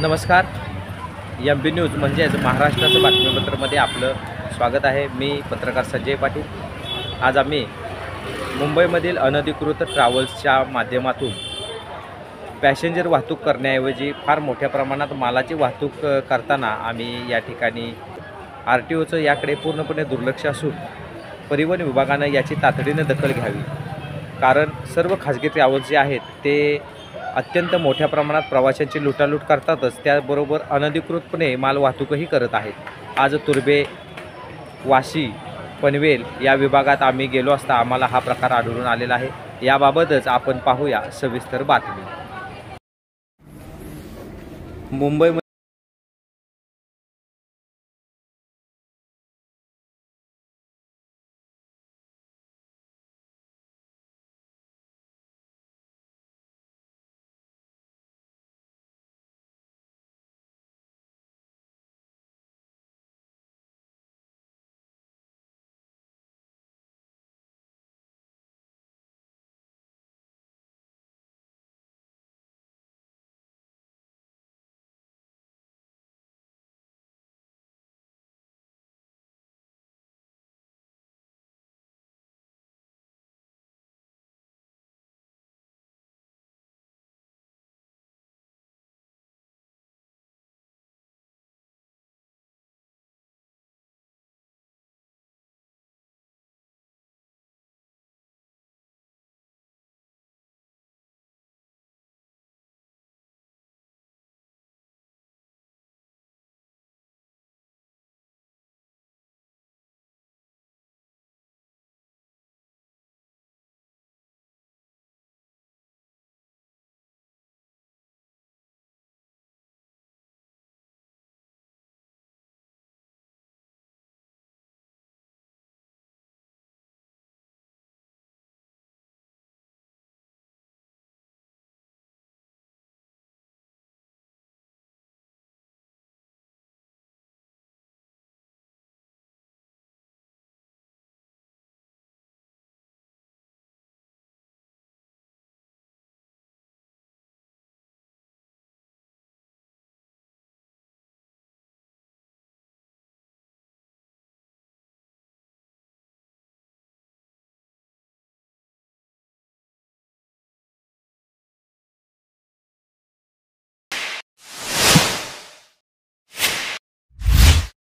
नमस्कार. MB news म्हणजेच महाराष्ट्राचं बातमीपत्रामध्ये आपलं स्वागत आहे. मी पत्रकार संजय पाटील. आज आम्ही मुंबईमधील अनधिकृत ट्रॅव्हल्सच्या माध्यमातून पॅसेंजर वाहतूक करण्याऐवजी फार मोठ्या प्रमाणात मालाची वाहतूक करताना आम्ही या ठिकाणी RTOचं याकडे पूर्णपणे दुर्लक्ष असून परिवहन विभागानं याची तातडीने दखल घ्यावी. कारण सर्व खाजगी ट्रॅव्हल्स जे आहेत ते अत्यंत मोठ्या प्रमाणात प्रवाशांची लुटालूट करतातच, त्याबरोबर अनधिकृतपणे माल वाहतूकही करत आहेत. आज तुर्भे, वाशी, पनवेल या विभागात आम्ही गेलो असता आम्हाला हा प्रकार आढळून आलेला आहे. याबाबतच आपण पाहूया सविस्तर बातमी. मुंबई